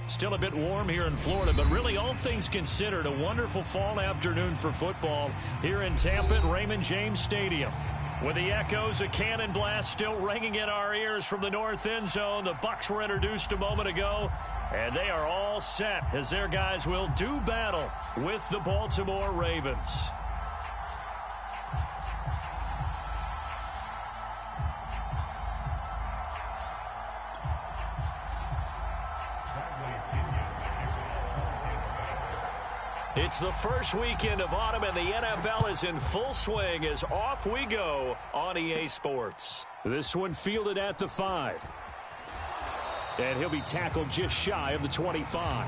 Still a bit warm here in Florida, but really all things considered, a wonderful fall afternoon for football here in Tampa at Raymond James Stadium. With the echoes of cannon blast still ringing in our ears from the north end zone, the Bucs were introduced a moment ago, and they are all set as their guys will do battle with the Baltimore Ravens. It's the first weekend of autumn, and the NFL is in full swing as off we go on EA Sports. This one fielded at the 5. And he'll be tackled just shy of the 25.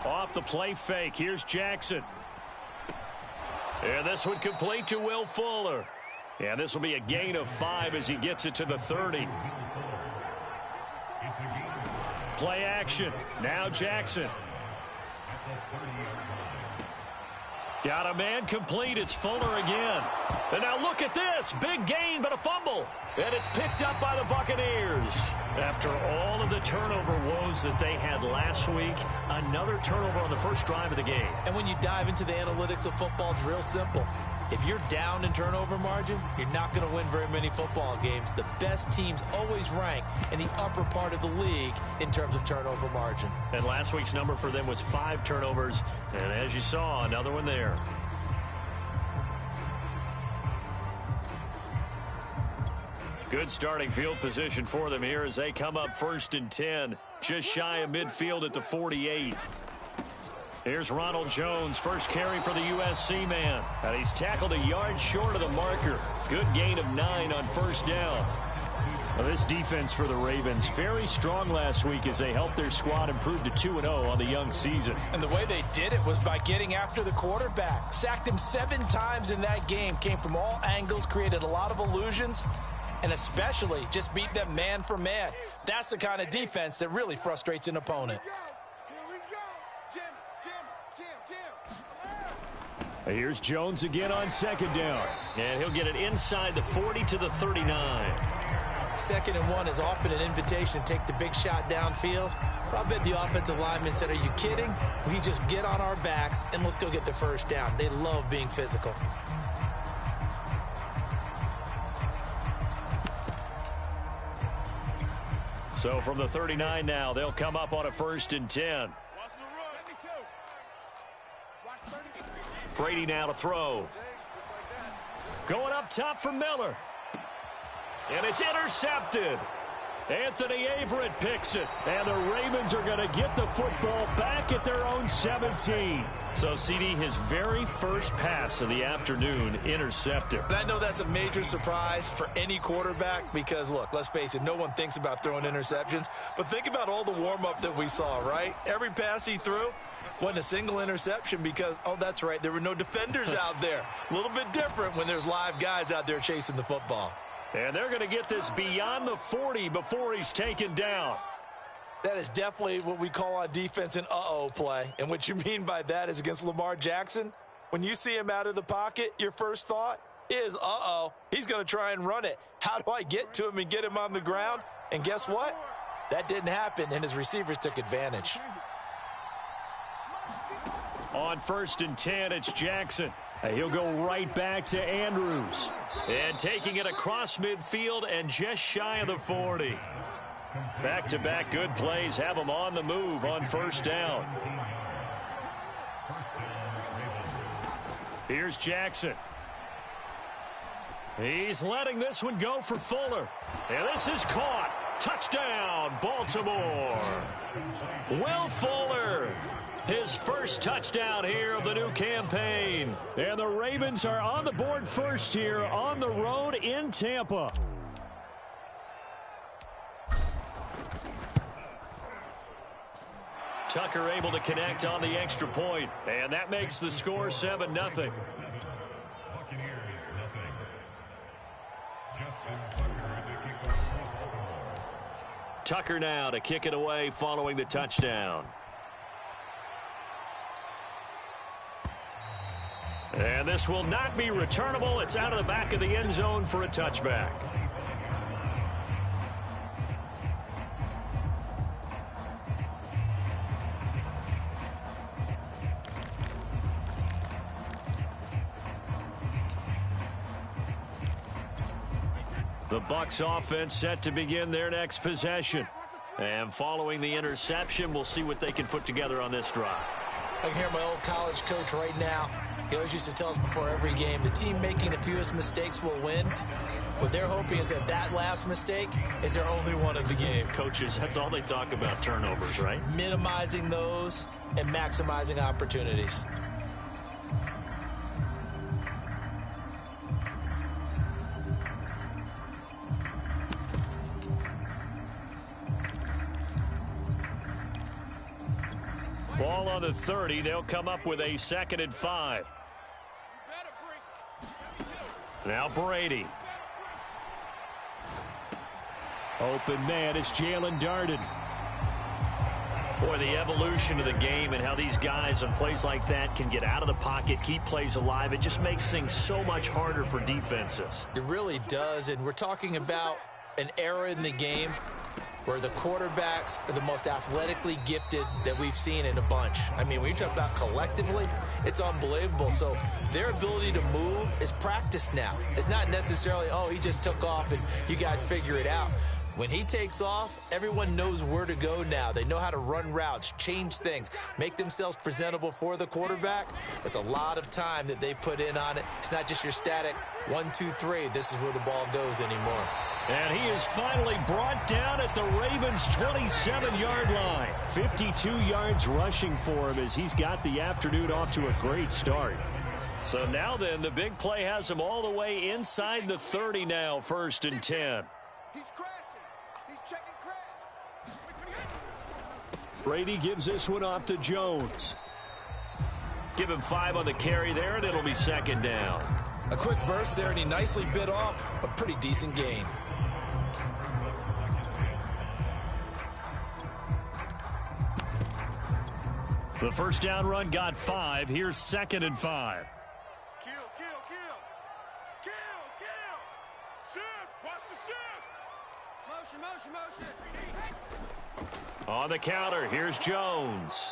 Off the play fake, here's Jackson. And this one complete to Will Fuller. And this will be a gain of 5 as he gets it to the 30. Play action. Now Jackson. Got a man complete. It's Fuller again. And now look at this. Big gain, but a fumble. And it's picked up by the Buccaneers. After all of the turnover woes that they had last week, another turnover on the first drive of the game. And when you dive into the analytics of football, it's real simple. If you're down in turnover margin, you're not going to win very many football games. The best teams always rank in the upper part of the league in terms of turnover margin. And last week's number for them was 5 turnovers. And as you saw, another one there. Good starting field position for them here as they come up 1st and 10, just shy of midfield at the 48. Here's Ronald Jones, first carry for the USC man. And he's tackled a yard short of the marker. Good gain of 9 on first down. Well, this defense for the Ravens, very strong last week as they helped their squad improve to 2-0 on the young season. And the way they did it was by getting after the quarterback. Sacked him 7 times in that game. Came from all angles, created a lot of illusions, and especially just beat them man for man. That's the kind of defense that really frustrates an opponent. Here's Jones again on second down. And he'll get it inside the 40 to the 39. 2nd and 1 is often an invitation to take the big shot downfield. But I bet the offensive lineman said, are you kidding? We just get on our backs and let's go get the first down. They love being physical. So from the 39 now, they'll come up on a 1st and 10. Brady now to throw. Going up top for Miller. And it's intercepted. Anthony Averett picks it. And the Ravens are going to get the football back at their own 17. So, CD, his very first pass of the afternoon intercepted. And I know that's a major surprise for any quarterback because, look, let's face it, no one thinks about throwing interceptions. But think about all the warm-up that we saw, right? Every pass he threw wasn't a single interception because, oh, that's right, there were no defenders out there. A little bit different when there's live guys out there chasing the football. And they're going to get this beyond the 40 before he's taken down. That is definitely what we call on defense an uh-oh play. And what you mean by that is against Lamar Jackson, when you see him out of the pocket, your first thought is, uh-oh, he's going to try and run it. How do I get to him and get him on the ground? And guess what? That didn't happen, and his receivers took advantage. On 1st and 10, it's Jackson. He'll go right back to Andrews. And taking it across midfield and just shy of the 40. Back-to-back good plays have him on the move on first down. Here's Jackson. He's letting this one go for Fuller. And this is caught. Touchdown, Baltimore. Will Fuller. His first touchdown here of the new campaign. And the Ravens are on the board first here on the road in Tampa. Tucker able to connect on the extra point. And that makes the score 7-0. Tucker now to kick it away following the touchdown. And this will not be returnable. It's out of the back of the end zone for a touchback. The Bucs offense set to begin their next possession. And following the interception, we'll see what they can put together on this drive. I can hear my old college coach right now. He always used to tell us before every game, the team making the fewest mistakes will win. What they're hoping is that that last mistake is their only one of the game. Coaches, that's all they talk about, turnovers, right? Minimizing those and maximizing opportunities. Ball on the 30. They'll come up with a 2nd and 5. Now Brady. Open man is Jalen Darden. Boy, the evolution of the game and how these guys on plays like that can get out of the pocket, keep plays alive. It just makes things so much harder for defenses. It really does, and we're talking about an era in the game where the quarterbacks are the most athletically gifted that we've seen in a bunch. I mean, when you talk about collectively, it's unbelievable. So their ability to move is practiced now. It's not necessarily, oh, he just took off and you guys figure it out. When he takes off, everyone knows where to go now. They know how to run routes, change things, make themselves presentable for the quarterback. It's a lot of time that they put in on it. It's not just your static 1, 2, 3. This is where the ball goes anymore. And he is finally brought down at the Ravens' 27-yard line. 52 yards rushing for him as he's got the afternoon off to a great start. So now then, the big play has him all the way inside the 30 now, 1st and 10. He's crashing. He's checking crash. Brady gives this one off to Jones. Give him 5 on the carry there, and it'll be 2nd down. A quick burst there, and he nicely bit off a pretty decent gain. The first down run got 5. Here's 2nd and 5. Kill. Shift. Watch the shift. Motion. On the counter, here's Jones.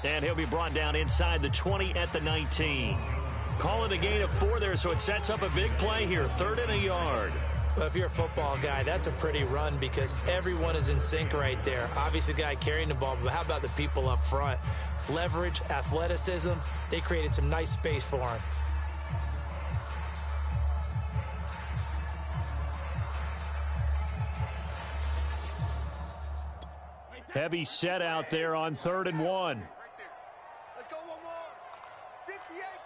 And he'll be brought down inside the 20 at the 19. Call it a gain of 4 there, so it sets up a big play here. 3rd and a yard. Well, if you're a football guy, that's a pretty run because everyone is in sync right there. Obviously, the guy carrying the ball, but how about the people up front? Leverage, athleticism, they created some nice space for him. Heavy set out there on 3rd and 1. Let's go one more. 58's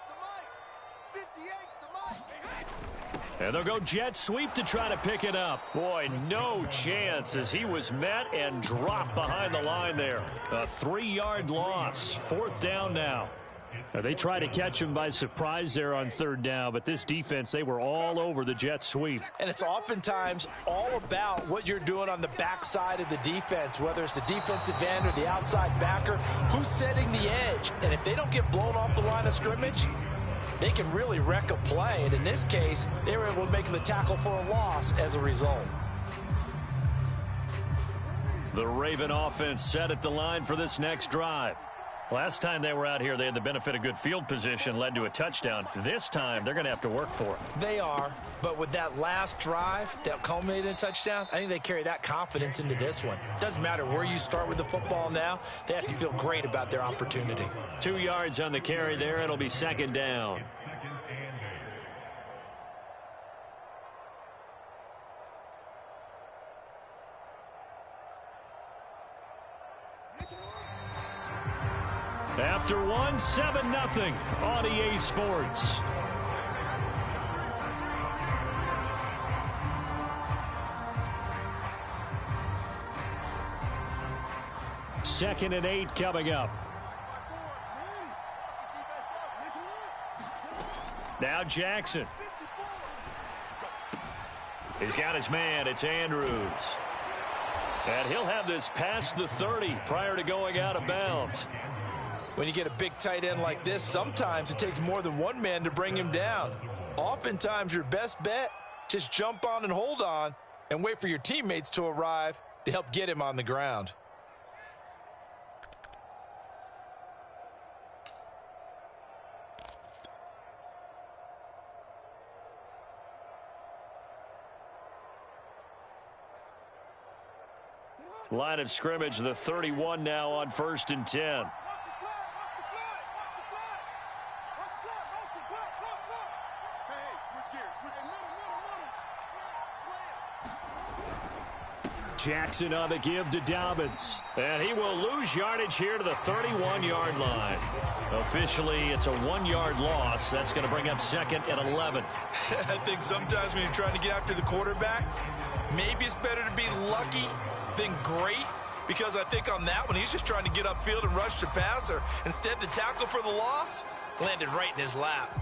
the mic. 58's the mic. And they'll go jet sweep to try to pick it up. Boy, no chance as he was met and dropped behind the line there. A 3-yard loss. 4th down now. They try to catch him by surprise there on 3rd down, but this defense, they were all over the jet sweep. And it's oftentimes all about what you're doing on the backside of the defense, whether it's the defensive end or the outside backer, who's setting the edge. And if they don't get blown off the line of scrimmage, they can really wreck a play. And in this case, they were able to make the tackle for a loss as a result. The Raven offense set at the line for this next drive. Last time they were out here, they had the benefit of good field position, led to a touchdown. This time, they're going to have to work for it. They are, but with that last drive that culminated in a touchdown, I think they carry that confidence into this one. Doesn't matter where you start with the football now, they have to feel great about their opportunity. 2 yards on the carry there. It'll be 2nd down. After 1, 7-0 on EA Sports. Second and 8 coming up. Now Jackson. He's got his man. It's Andrews. And he'll have this past the 30 prior to going out of bounds. When you get a big tight end like this, sometimes it takes more than one man to bring him down. Oftentimes, your best bet, just jump on and hold on and wait for your teammates to arrive to help get him on the ground. Line of scrimmage, the 31 now on 1st and 10. Jackson on the give to Dobbins. And he will lose yardage here to the 31-yard line. Officially, it's a 1-yard loss. That's going to bring up 2nd and 11. I think sometimes when you're trying to get after the quarterback, maybe it's better to be lucky than great, because I think on that one, he's just trying to get upfield and rush the passer. Instead, the tackle for the loss landed right in his lap.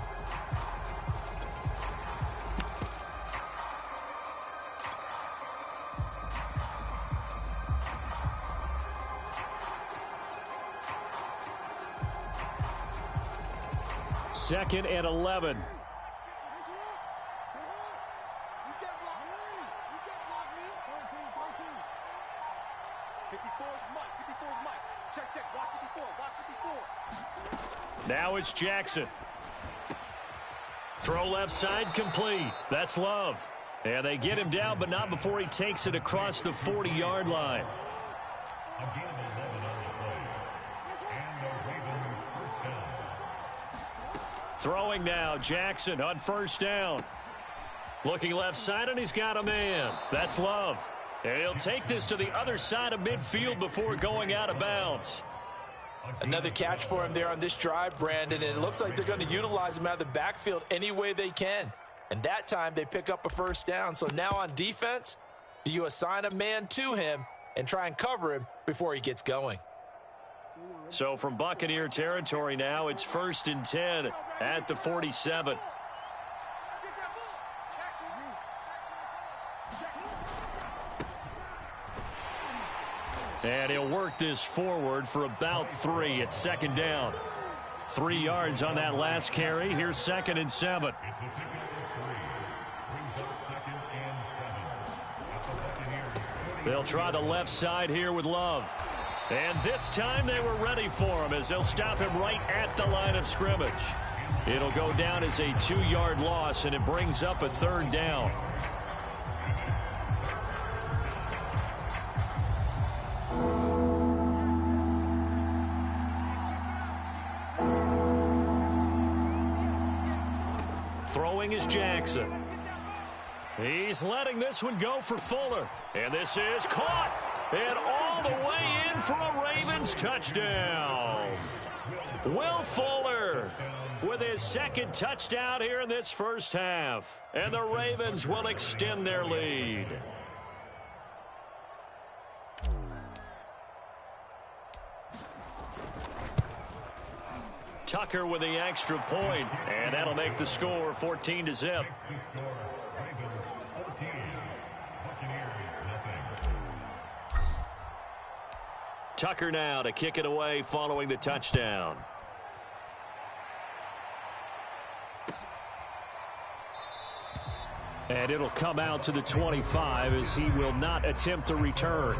Second and 11. Now it's Jackson. Throw left side complete. That's Love. And they get him down, but not before he takes it across the 40-yard line. Throwing now, Jackson on 1st down. Looking left side, and he's got a man. That's Love. And he'll take this to the other side of midfield before going out of bounds. Another catch for him there on this drive, Brandon, and it looks like they're going to utilize him out of the backfield any way they can. And that time they pick up a 1st down. So now on defense, do you assign a man to him and try and cover him before he gets going? So from Buccaneer territory now, it's 1st and 10 at the 47. And he'll work this forward for about 3 at 2nd down. 3 yards on that last carry. Here's 2nd and 7. They'll try the left side here with Love. And this time they were ready for him as they'll stop him right at the line of scrimmage. It'll go down as a 2-yard loss, and it brings up a 3rd down. Throwing is Jackson. He's letting this one go for Fuller. And this is caught. And all the way in for a Ravens touchdown. Will Fuller with his 2nd touchdown here in this first half. And the Ravens will extend their lead. Tucker with the extra point, and that'll make the score 14-0. Tucker now to kick it away following the touchdown. And it'll come out to the 25 as he will not attempt to return.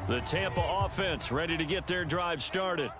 The Tampa offense ready to get their drive started.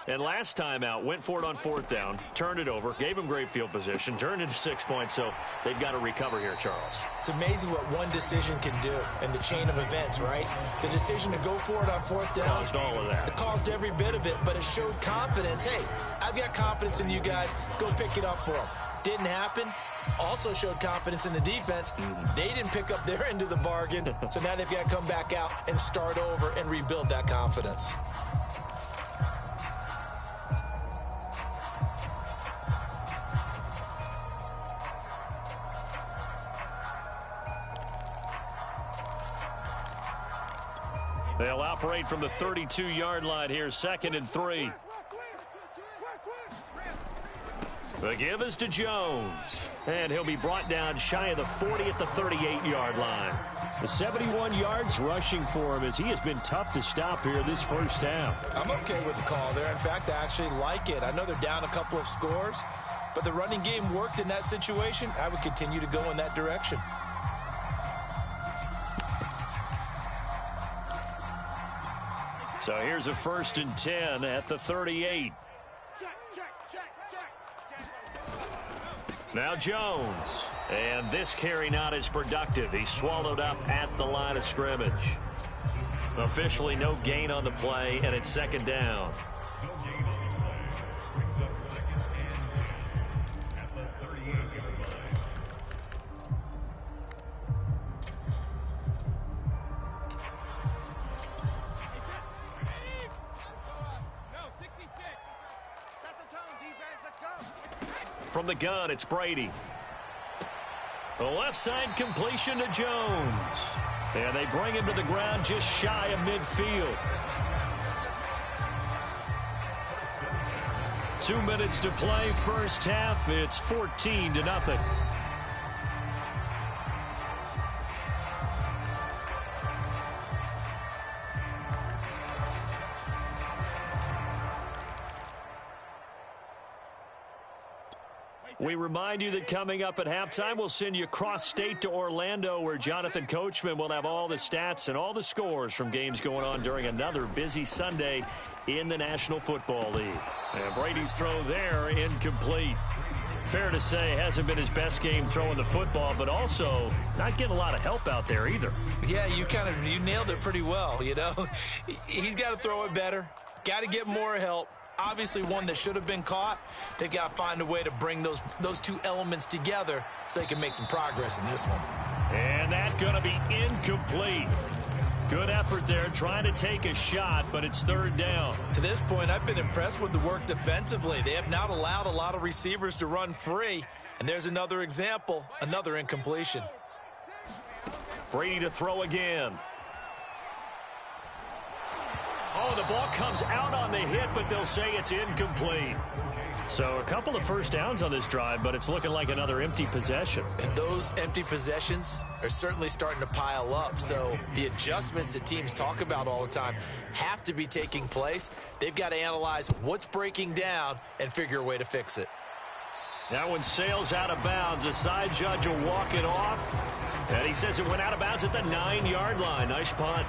And last time out, went for it on 4th down, turned it over, gave them great field position, turned into 6 points, so they've got to recover here, Charles. It's amazing what one decision can do in the chain of events, right? The decision to go for it on 4th down. Caused all of that. It caused every bit of it, but it showed confidence. Hey, I've got confidence in you guys. Go pick it up for them. Didn't happen. Also showed confidence in the defense. They didn't pick up their end of the bargain, so now they've got to come back out and start over and rebuild that confidence. They'll operate from the 32-yard line here, 2nd and 3. The give is to Jones. And he'll be brought down shy of the 40 at the 38-yard line. The 71 yards rushing for him as he has been tough to stop here this first half. I'm okay with the call there. In fact, I actually like it. I know they're down a couple of scores, but the running game worked in that situation. I would continue to go in that direction. So here's a 1st and 10 at the 38. Now Jones. And this carry not as productive. He's swallowed up at the line of scrimmage. Officially no gain on the play, and it's 2nd down. From the gun, it's Brady. The left side completion to Jones. And they bring him to the ground just shy of midfield. 2 minutes to play, first half. It's 14-0. We remind you that coming up at halftime, we'll send you cross-state to Orlando, where Jonathan Coachman will have all the stats and all the scores from games going on during another busy Sunday in the National Football League. And Brady's throw there, incomplete. Fair to say, hasn't been his best game throwing the football, but also not getting a lot of help out there either. Yeah, you nailed it pretty well, you know. He's got to throw it better, got to get more help. Obviously one that should have been caught. They've got to find a way to bring those two elements together so they can make some progress in this one. And that's going to be incomplete. Good effort there, trying to take a shot, but it's 3rd down. To this point, I've been impressed with the work defensively. They have not allowed a lot of receivers to run free. And there's another example, another incompletion. Brady to throw again. Oh, the ball comes out on the hit, but they'll say it's incomplete. So a couple of first downs on this drive, but it's looking like another empty possession. And those empty possessions are certainly starting to pile up. So the adjustments that teams talk about all the time have to be taking place. They've got to analyze what's breaking down and figure a way to fix it. That one sails out of bounds. The side judge will walk it off. And he says it went out of bounds at the 9-yard line. Nice punt.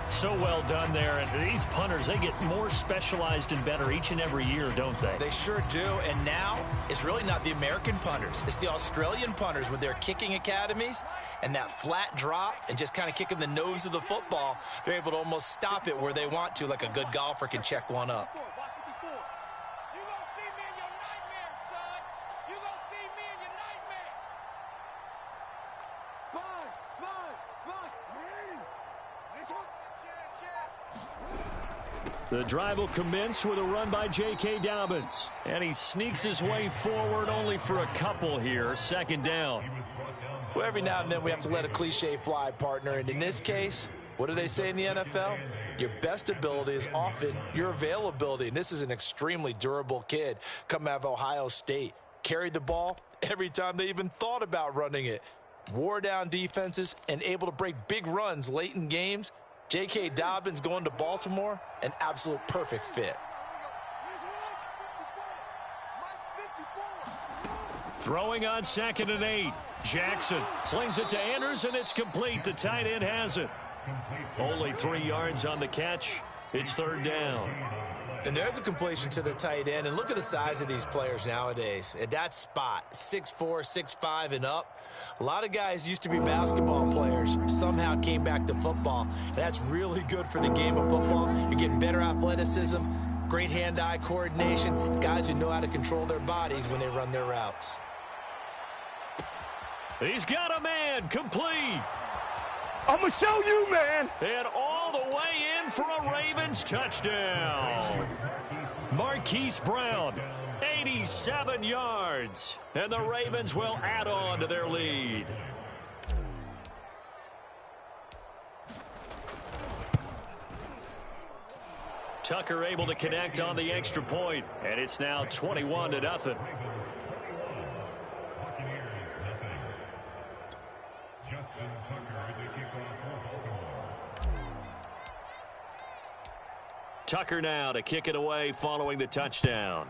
So well done there. And these punters, they get more specialized and better each and every year, don't they? They sure do. And now it's really not the American punters. It's the Australian punters with their kicking academies and that flat drop and just kind of kicking the nose of the football. They're able to almost stop it where they want to, like a good golfer can check one up. The drive will commence with a run by J.K. Dobbins. And he sneaks his way forward only for a couple here. 2nd down. Well, every now and then we have to let a cliche fly, partner. And in this case, what do they say in the NFL? Your best ability is often your availability. And this is an extremely durable kid coming out of Ohio State. Carried the ball every time they even thought about running it. Wore down defenses and able to break big runs late in games. J.K. Dobbins going to Baltimore, an absolute perfect fit. Throwing on 2nd and 8. Jackson slings it to Andrews, and it's complete. The tight end has it. Only 3 yards on the catch. It's 3rd down. And there's a completion to the tight end. And look at the size of these players nowadays. At that spot, 6'4", 6'5", and up. A lot of guys used to be basketball players. Somehow came back to football. And that's really good for the game of football. You're getting better athleticism, great hand-eye coordination, guys who know how to control their bodies when they run their routes. He's got a man, complete. I'm going to show you, man. And all the way in for a Ravens touchdown. Marquise Brown, 87 yards. And the Ravens will add on to their lead. Tucker able to connect on the extra point, and it's now 21-0. Tucker now to kick it away following the touchdown.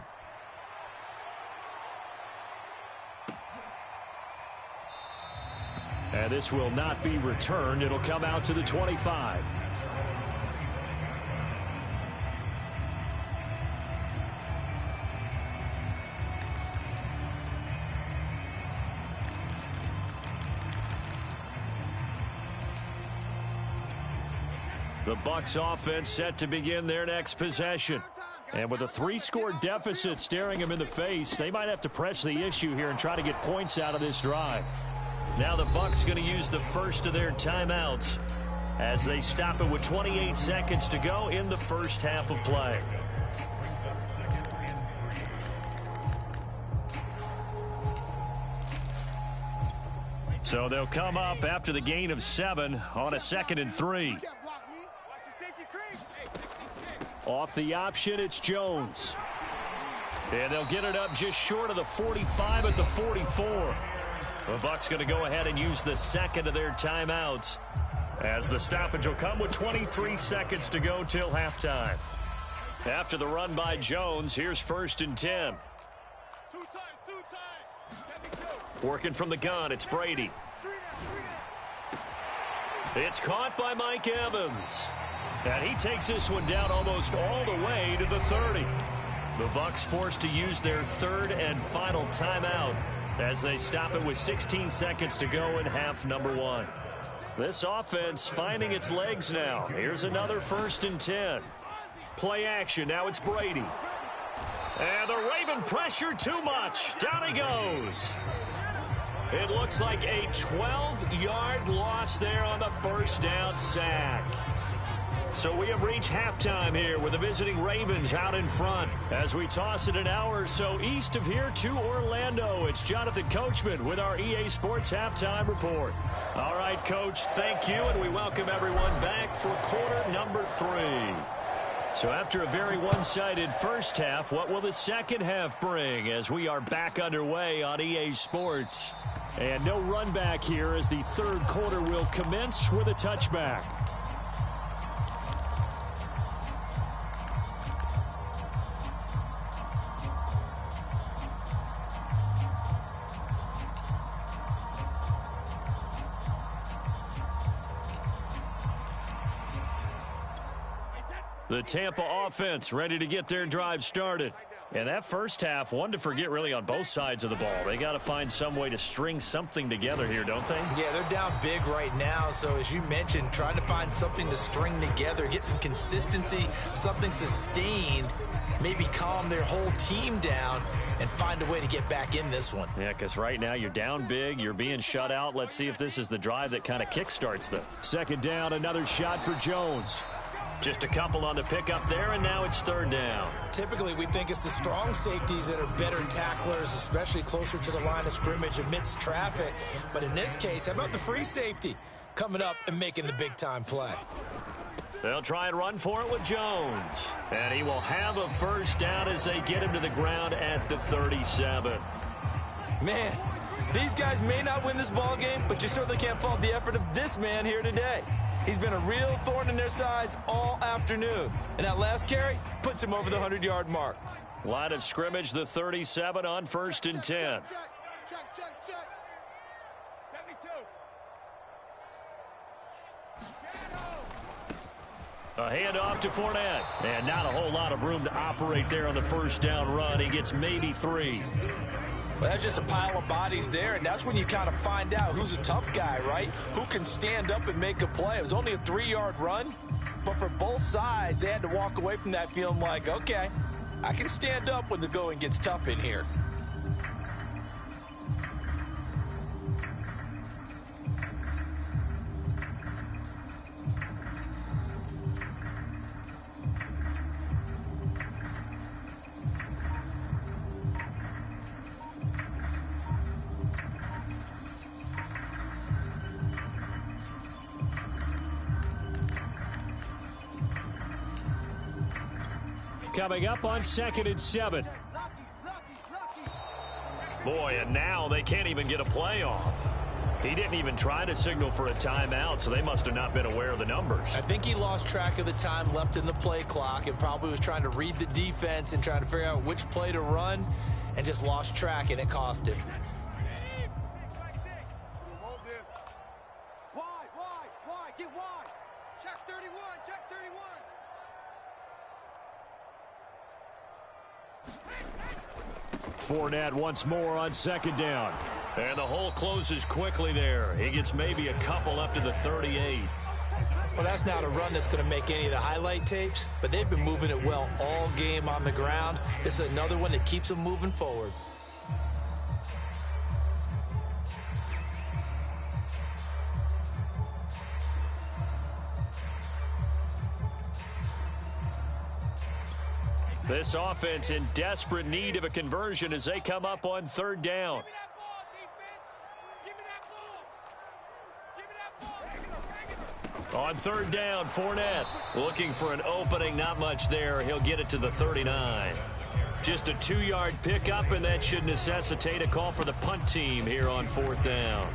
And this will not be returned. It'll come out to the 25. The Bucs offense set to begin their next possession. And with a 3-score deficit staring them in the face, they might have to press the issue here and try to get points out of this drive. Now the Bucs going to use the first of their timeouts as they stop it with 28 seconds to go in the first half of play. So they'll come up after the gain of 7 on a 2nd and 3. Off the option, it's Jones. And they'll get it up just short of the 45 at the 44. The Bucs going to go ahead and use the second of their timeouts as the stoppage will come with 23 seconds to go till halftime. After the run by Jones, here's 1st and 10. Working from the gun, it's Brady. It's caught by Mike Evans. And he takes this one down almost all the way to the 30. The Bucs forced to use their 3rd and final timeout as they stop it with 16 seconds to go in half number 1. This offense finding its legs now. Here's another 1st and 10. Play action. Now it's Brady. And the Raven pressure too much. Down he goes. It looks like a 12-yard loss there on the first down sack. So we have reached halftime here with the visiting Ravens out in front. As we toss it an hour or so east of here to Orlando, it's Jonathan Coachman with our EA Sports Halftime Report. All right, Coach, thank you, and we welcome everyone back for quarter number 3. So after a very one-sided first half, what will the second half bring as we are back underway on EA Sports? And no run back here as the third quarter will commence with a touchback. The Tampa offense ready to get their drive started. And that first half, one to forget really on both sides of the ball. They got to find some way to string something together here, don't they? Yeah, they're down big right now. So as you mentioned, trying to find something to string together, get some consistency, something sustained, maybe calm their whole team down and find a way to get back in this one. Yeah, because right now you're down big, you're being shut out. Let's see if this is the drive that kind of kickstarts them. 2nd down, another shot for Jones. Just a couple on the pickup there, and now it's 3rd down. Typically, we think it's the strong safeties that are better tacklers, especially closer to the line of scrimmage amidst traffic. But in this case, how about the free safety coming up and making the big-time play? They'll try and run for it with Jones. And he will have a first down as they get him to the ground at the 37. Man, these guys may not win this ball game, but you certainly can't fault the effort of this man here today. He's been a real thorn in their sides all afternoon. And that last carry puts him over the 100-yard mark. Line of scrimmage, the 37 on 1st and 10. Check. A handoff to Fournette. And not a whole lot of room to operate there on the first down run. He gets maybe 3. Well, that's just a pile of bodies there, and that's when you kind of find out who's a tough guy, right? Who can stand up and make a play. It was only a 3-yard run, but for both sides, they had to walk away from that feeling like, okay, I can stand up when the going gets tough in here. Coming up on 2nd and 7. Boy, and now they can't even get a play off. He didn't even try to signal for a timeout, so they must have not been aware of the numbers. I think he lost track of the time left in the play clock and probably was trying to read the defense and trying to figure out which play to run and just lost track, and it cost him. Wide, get wide. Check 31, check 31. Fournette once more on 2nd down. And the hole closes quickly there. He gets maybe a couple up to the 38. Well, that's not a run that's going to make any of the highlight tapes, but they've been moving it well all game on the ground. This is another one that keeps them moving forward. This offense in desperate need of a conversion as they come up on 3rd down. On 3rd down, Fournette looking for an opening. Not much there. He'll get it to the 39. Just a 2-yard pickup, and that should necessitate a call for the punt team here on 4th down.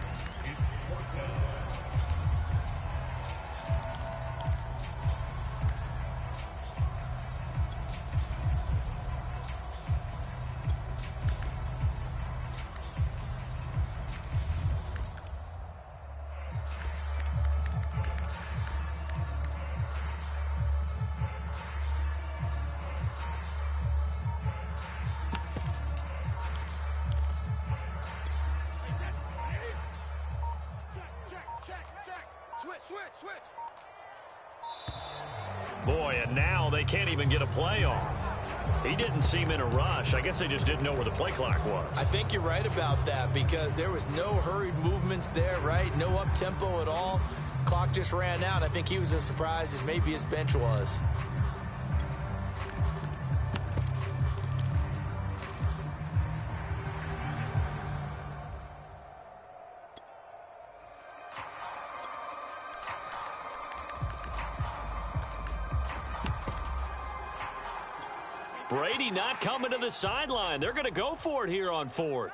Switch. Boy, and now they can't even get a play off. He didn't seem in a rush. I guess they just didn't know where the play clock was. I think you're right about that because there was no hurried movements there, right? No up-tempo at all. Clock just ran out. I think he was as surprised as maybe his bench was. Brady not coming to the sideline. They're going to go for it here on 4th.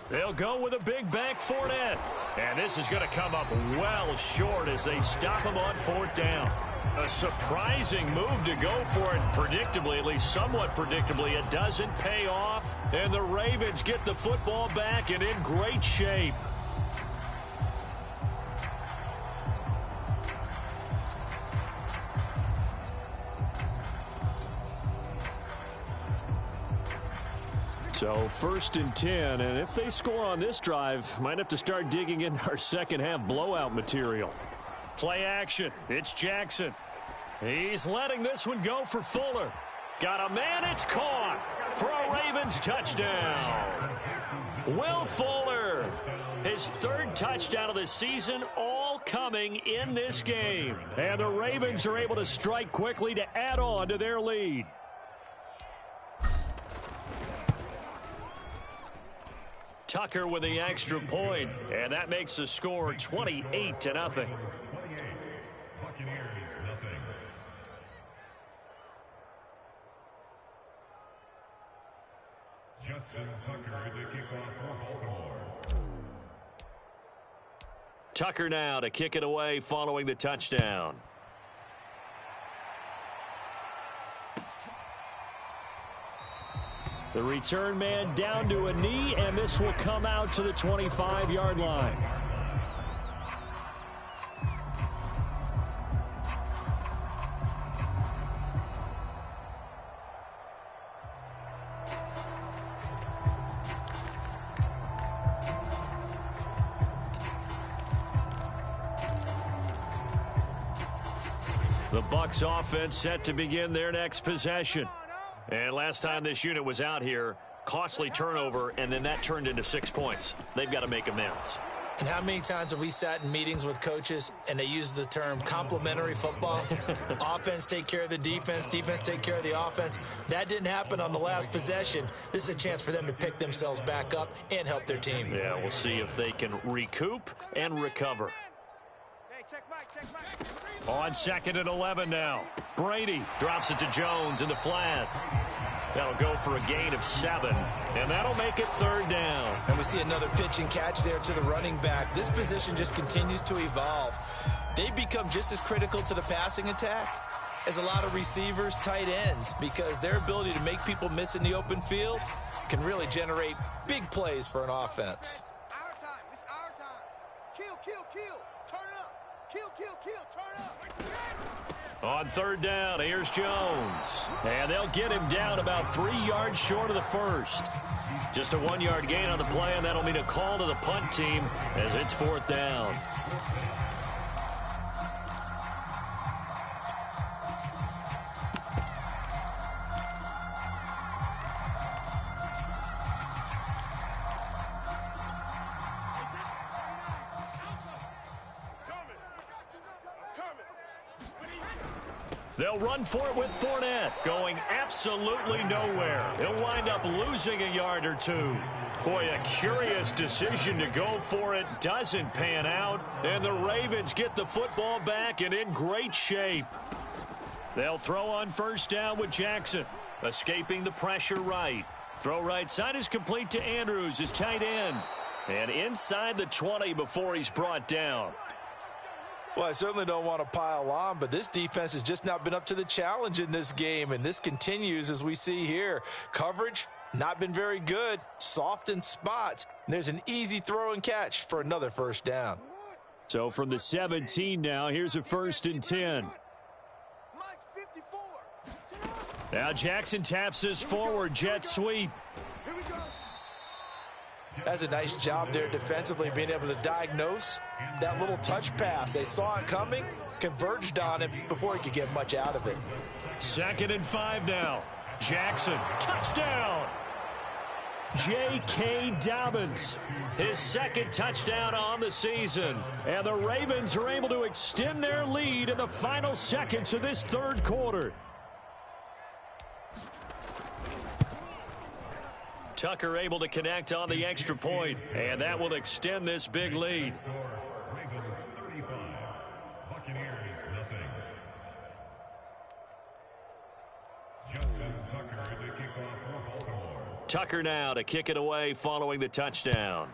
They'll go with a big back Fournette. And this is going to come up well short as they stop him on 4th down. A surprising move to go for it. Predictably, at least somewhat predictably, it doesn't pay off. And the Ravens get the football back and in great shape. So 1st and 10, and if they score on this drive, might have to start digging in our second half blowout material. Play action. It's Jackson. He's letting this one go for Fuller. Got a man. It's caught for a Ravens touchdown. Will Fuller, his 3rd touchdown of the season, all coming in this game. And the Ravens are able to strike quickly to add on to their lead. Tucker with the extra point, and that makes the score 28-0. Tucker now to kick it away following the touchdown. The return man down to a knee, and this will come out to the 25-yard line. The Bucs offense set to begin their next possession. And last time this unit was out here, costly turnover, and then that turned into 6 points. They've got to make amends. And how many times have we sat in meetings with coaches and they use the term complementary football? Offense take care of the defense, defense take care of the offense. That didn't happen on the last possession. This is a chance for them to pick themselves back up and help their team. Yeah, we'll see if they can recoup and recover. Hey, check Mike. On 2nd and 11 now. Brady drops it to Jones in the flat. That'll go for a gain of 7, and that'll make it 3rd down. And we see another pitch and catch there to the running back. This position just continues to evolve. They become just as critical to the passing attack as a lot of receivers, tight ends, because their ability to make people miss in the open field can really generate big plays for an offense. Our time. It's our time. Kill, kill, kill. Turn it up. Kill, kill, kill. Turn up. On 3rd down, here's Jones. And they'll get him down about 3 yards short of the first. Just a 1-yard gain on the play, and that'll mean a call to the punt team as it's 4th down. They'll run for it with Fournette, going absolutely nowhere. He'll wind up losing a yard or 2. Boy, a curious decision to go for it. Doesn't pan out, and the Ravens get the football back and in great shape. They'll throw on 1st down with Jackson, escaping the pressure right. Throw right side is complete to Andrews, his tight end. And inside the 20 before he's brought down. Well, I certainly don't want to pile on, but this defense has just not been up to the challenge in this game, and this continues as we see here. Coverage, not been very good, soft in spots. There's an easy throw and catch for another 1st down. So from the 17 now, here's a 1st and 10. Mike's 54. Now Jackson taps his forward jet sweep. Here we go. That's a nice job there defensively, being able to diagnose that little touch pass. They saw it coming, converged on it before he could get much out of it. 2nd and 5 now. Jackson, touchdown! J.K. Dobbins, his 2nd touchdown on the season. And the Ravens are able to extend their lead in the final seconds of this 3rd quarter. Tucker able to connect on the extra point, and that will extend this big lead. Tucker now to kick it away following the touchdown.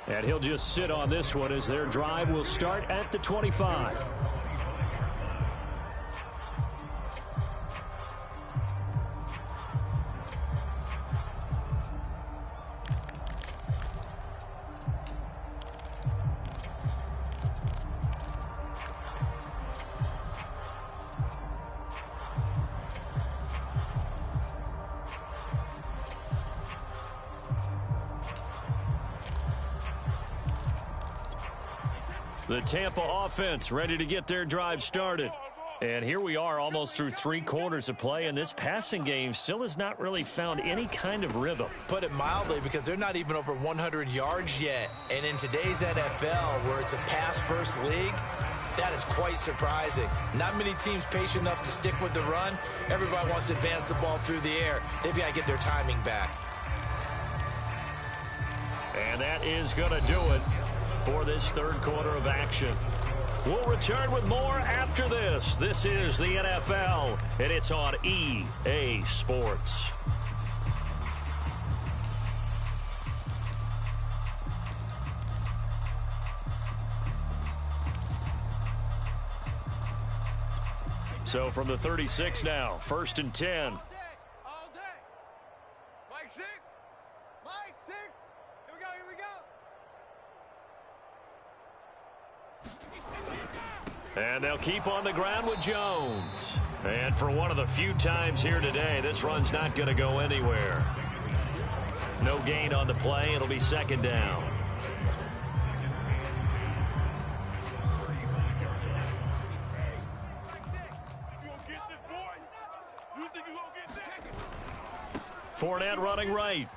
And he'll just sit on this one as their drive will start at the 25. The Tampa offense ready to get their drive started. And here we are almost through 3 quarters of play, and this passing game still has not really found any kind of rhythm. Put it mildly, because they're not even over 100 yards yet. And in today's NFL, where it's a pass-first league, that is quite surprising. Not many teams patient enough to stick with the run. Everybody wants to advance the ball through the air. They've got to get their timing back. And that is going to do it for this 3rd quarter of action. We'll return with more after this. This is the NFL, and it's on EA Sports. So from the 36 now, 1st and 10. All day. Mike 6. Mike 6. Here we go. Here we go. And they'll keep on the ground with Jones. And for one of the few times here today, this run's not going to go anywhere. No gain on the play. It'll be 2nd down. Fournette running right.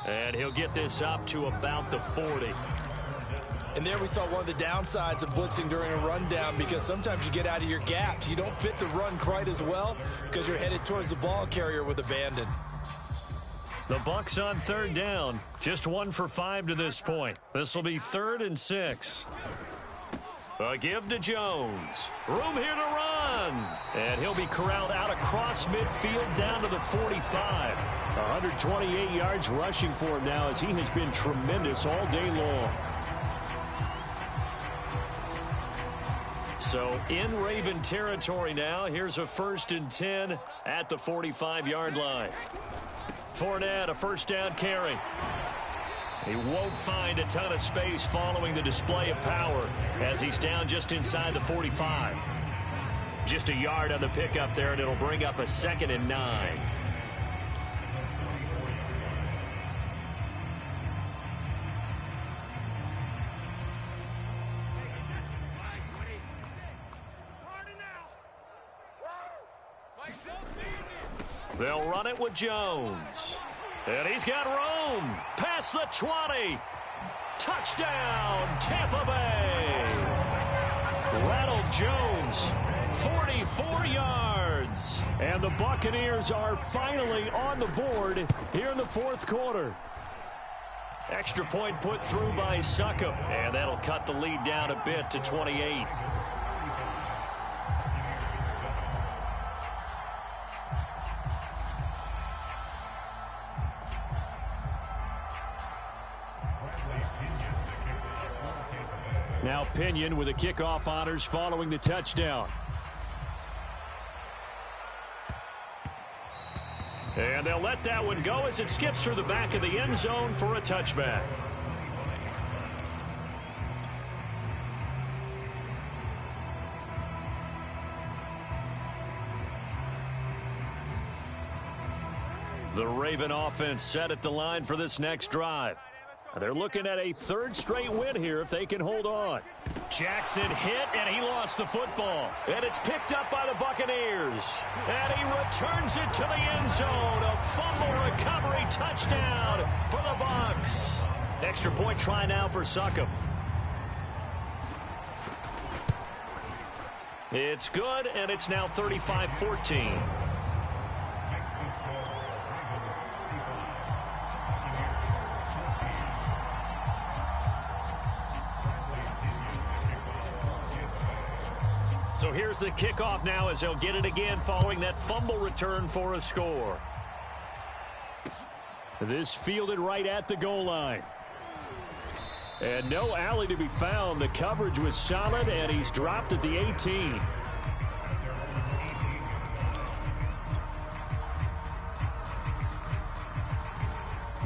And he'll get this up to about the 40. And there we saw one of the downsides of blitzing during a rundown, because sometimes you get out of your gaps. You don't fit the run quite as well because you're headed towards the ball carrier with abandon. The Bucs on third down. Just 1 for 5 to this point. This will be 3rd and 6. A give to Jones. Room here to run. And he'll be corralled out across midfield down to the 45. 128 yards rushing for him now as he has been tremendous all day long. So in Raven territory now. Here's a 1st and 10 at the 45-yard line. Fournette, a first down carry. He won't find a ton of space following the display of power as he's down just inside the 45. Just a yard on the pickup there, and it'll bring up a 2nd and 9. They'll run it with Jones. And he's got room. Past the 20. Touchdown, Tampa Bay. Ronald Jones, 44 yards. And the Buccaneers are finally on the board here in the 4th quarter. Extra point put through by Succop. And that'll cut the lead down a bit to 28. Now Pinion with the kickoff honors following the touchdown. And they'll let that one go as it skips through the back of the end zone for a touchback. The Raven offense set at the line for this next drive. They're looking at a 3rd straight win here if they can hold on. Jackson hit, and he lost the football. And it's picked up by the Buccaneers. And he returns it to the end zone. A fumble recovery touchdown for the Bucs. Extra point try now for Succop. It's good, and it's now 35-14. So here's the kickoff now as they'll get it again following that fumble return for a score. This fielded right at the goal line. And no alley to be found. The coverage was solid, and he's dropped at the 18.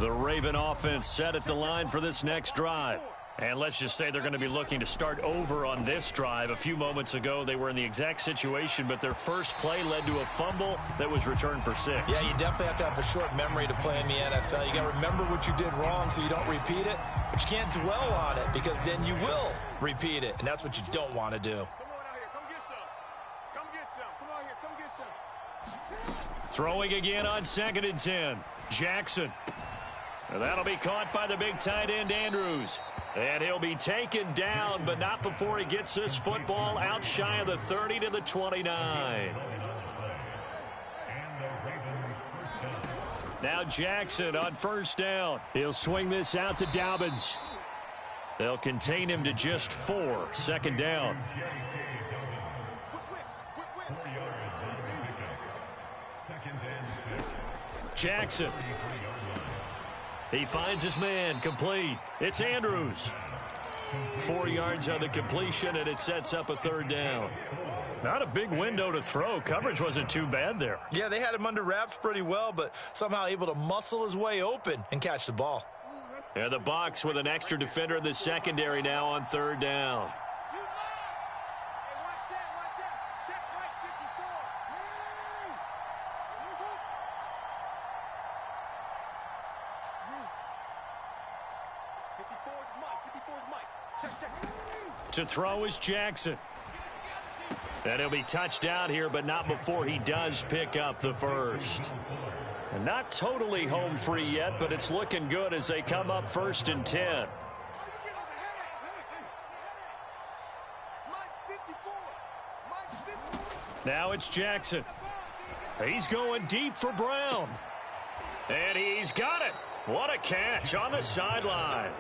The Raven offense set at the line for this next drive. And let's just say they're going to be looking to start over on this drive. A few moments ago, they were in the exact situation, but their first play led to a fumble that was returned for 6. Yeah, you definitely have to have a short memory to play in the NFL. You got to remember what you did wrong so you don't repeat it, but you can't dwell on it because then you will repeat it, and that's what you don't want to do. Come on out here. Come get some. Come get some. Come out here. Come get some. Throwing again on 2nd and 10. Jackson. And that'll be caught by the big tight end, Andrews. And he'll be taken down, but not before he gets this football out shy of the 30 to the 29. Now Jackson on 1st down. He'll swing this out to Dobbins. They'll contain him to just 4. 2nd down. Jackson. He finds his man, complete. It's Andrews. 4 yards on the completion, and it sets up a 3rd down. Not a big window to throw. Coverage wasn't too bad there. Yeah, they had him under wraps pretty well, but somehow able to muscle his way open and catch the ball. And the Bucs with an extra defender in the secondary now on 3rd down. To throw is Jackson. And he'll be touched down here, but not before he does pick up the 1st. And not totally home free yet, but it's looking good as they come up 1st and 10. Now it's Jackson. He's going deep for Brown. And he's got it. What a catch on the sideline.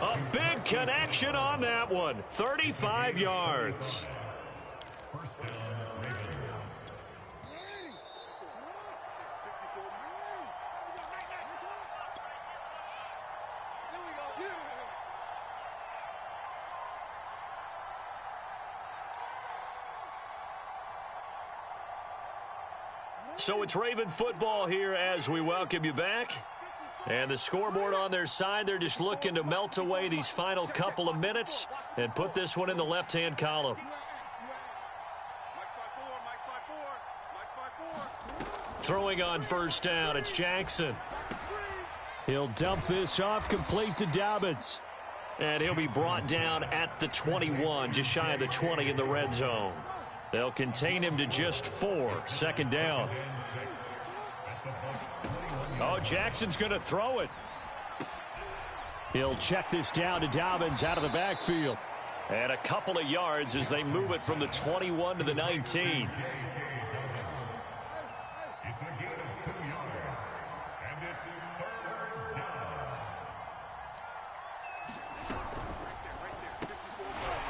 A big connection on that one. 35 yards. So it's Raven football here as we welcome you back. And the scoreboard on their side, they're just looking to melt away these final couple of minutes and put this one in the left-hand column. Throwing on first down, it's Jackson. He'll dump this off complete to Dobbins. And he'll be brought down at the 21, just shy of the 20 in the red zone. They'll contain him to just 4, second down. Oh, Jackson's going to throw it. He'll check this down to Dobbins out of the backfield. And a couple of yards as they move it from the 21 to the 19.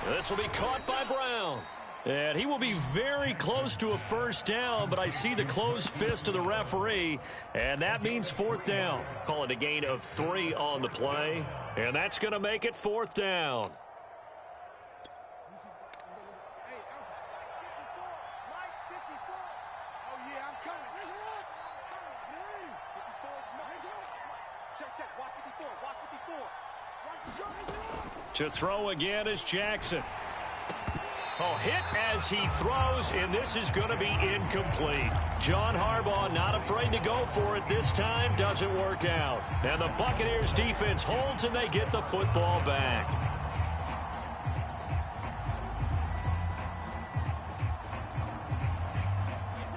This will be caught by Brown. And he will be very close to a first down, but I see the closed fist of the referee, and that means fourth down. Call it a gain of 3 on the play, and that's going to make it fourth down. To throw again is Jackson. Oh, hit as he throws, and this is going to be incomplete. John Harbaugh not afraid to go for it this time. Doesn't work out. And the Buccaneers defense holds, and they get the football back.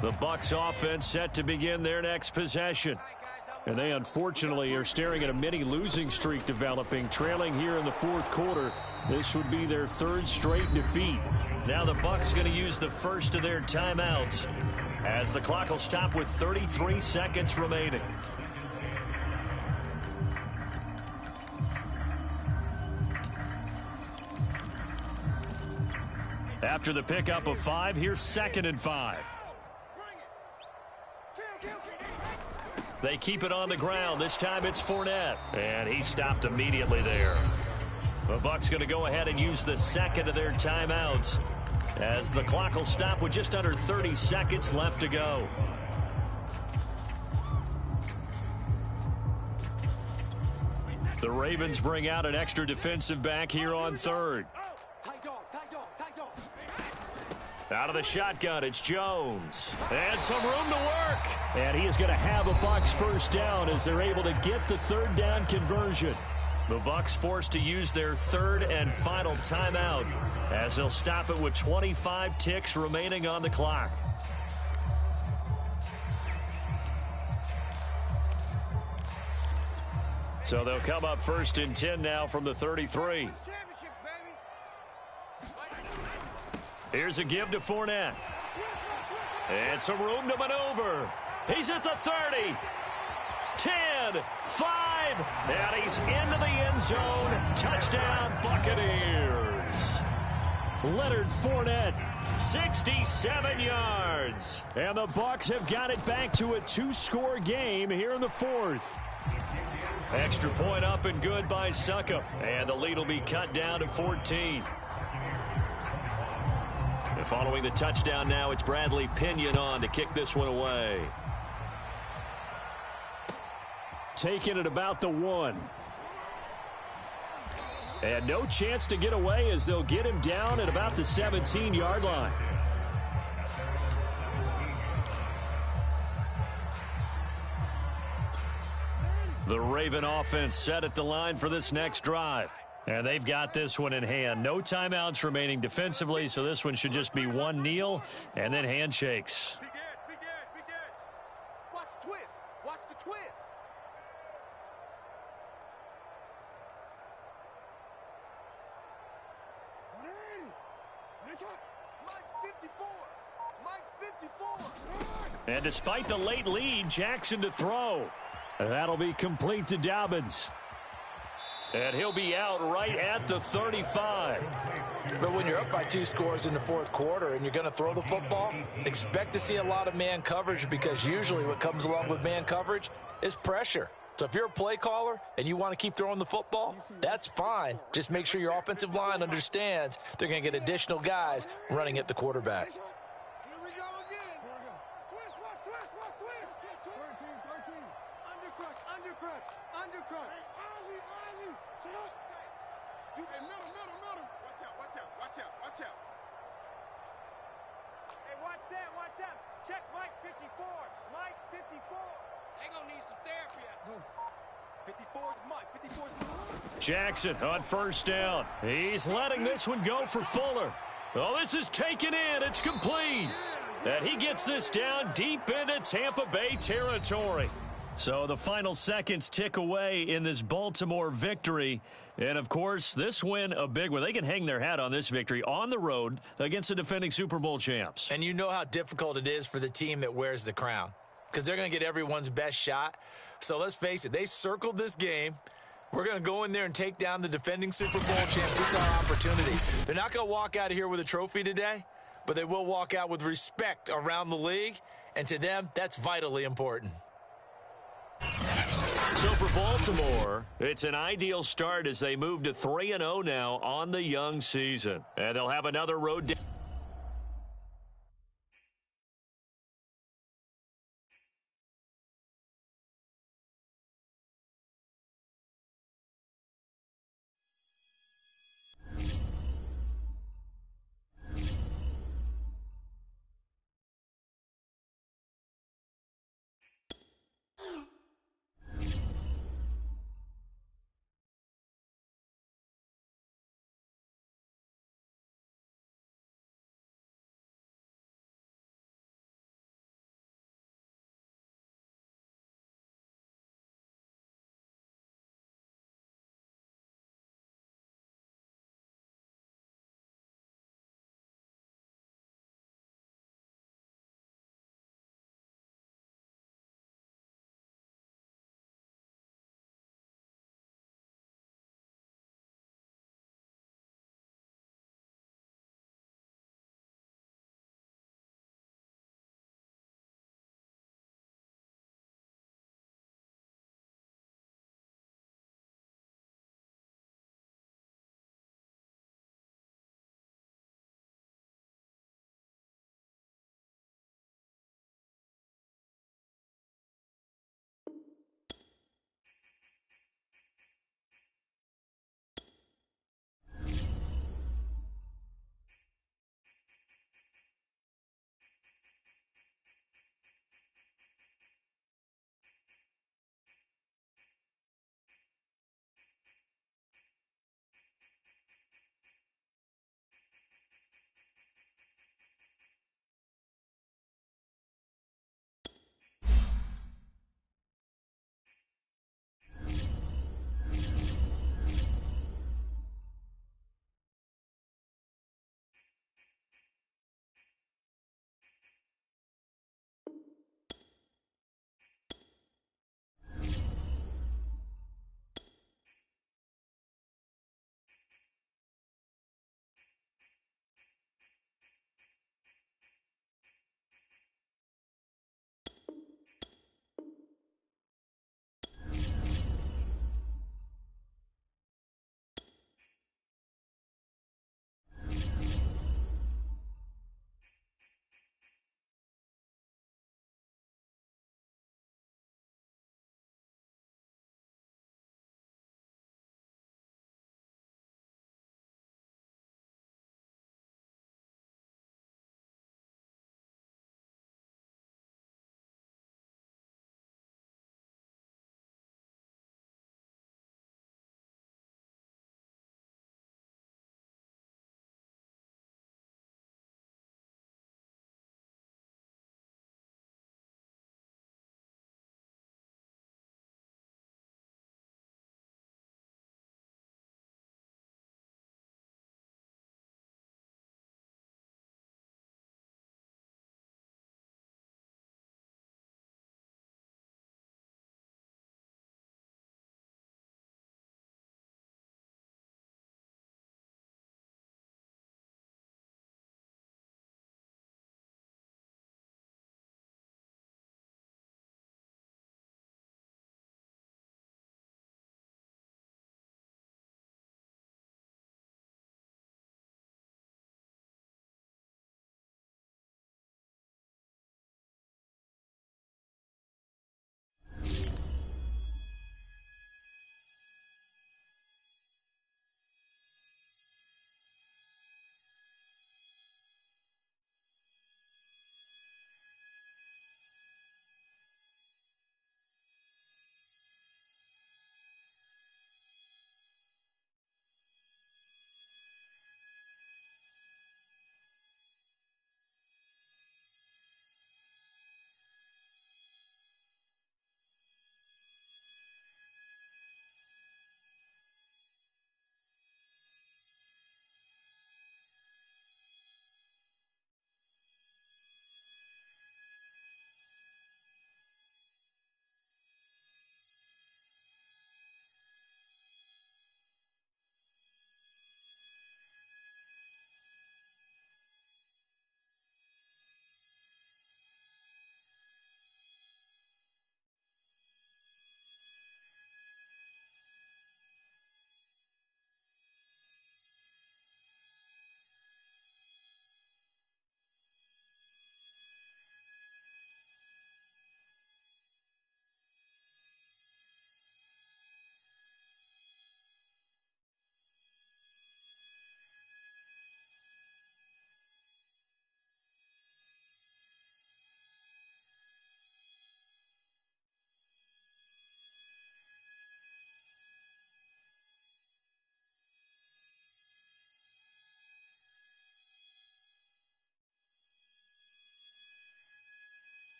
The Bucs offense set to begin their next possession. And they unfortunately are staring at a mini losing streak developing, trailing here in the fourth quarter. This would be their 3rd straight defeat. Now the Bucs going to use the first of their timeouts as the clock will stop with 33 seconds remaining. After the pickup of 5, here's 2nd and 5. They keep it on the ground. This time it's Fournette. And he stopped immediately there. The Bucs going to go ahead and use the second of their timeouts as the clock will stop with just under 30 seconds left to go. The Ravens bring out an extra defensive back here on 3rd. Out of the shotgun, it's Jones. And some room to work. And he is going to have a Bucs first down as they're able to get the 3rd down conversion. The Bucs forced to use their 3rd and final timeout as they'll stop it with 25 ticks remaining on the clock. So they'll come up 1st and 10 now from the 33. Here's a give to Fournette. And some room to maneuver. He's at the 30. 10, 5, and he's into the end zone. Touchdown, Buccaneers. Leonard Fournette. 67 yards. And the Bucs have got it back to a 2-score game here in the 4th. Extra point up and good by Suckup. And the lead will be cut down to 14. And following the touchdown now, it's Bradley Pinion on to kick this one away. Taking it about the 1. And no chance to get away as they'll get him down at about the 17-yard line. The Raven offense set at the line for this next drive. And they've got this one in hand. No timeouts remaining defensively, so this one should just be one kneel and then handshakes. Be good. Watch the twist. Watch the twist. Mike's 54. Mike's 54. And despite the late lead, Jackson to throw. That'll be complete to Dobbins. And he'll be out right at the 35. But when you're up by 2 scores in the fourth quarter and you're going to throw the football, expect to see a lot of man coverage, because usually what comes along with man coverage is pressure. So if you're a play caller and you want to keep throwing the football, that's fine. Just make sure your offensive line understands they're going to get additional guys running at the quarterback. Here we go again. Twist, watch twist. 13. Undercrutch. Ozzy. Sit up. You hey, middle. Watch out. Hey, watch that. Check Mike 54. Mike 54. They gonna need some therapy. 54's Mike. Jackson on first down. He's letting this one go for Fuller. Oh, this is taken in. It's complete. And he gets this down deep into Tampa Bay territory. So the final seconds tick away in this Baltimore victory. And, of course, this win, a big one. They can hang their hat on this victory on the road against the defending Super Bowl champs. And you know how difficult it is for the team that wears the crown, because they're going to get everyone's best shot. So let's face it, they circled this game. We're going to go in there and take down the defending Super Bowl champs. This is our opportunity. They're not going to walk out of here with a trophy today, but they will walk out with respect around the league. And to them, that's vitally important. So for Baltimore, it's an ideal start as they move to 3-0 now on the young season. And they'll have another road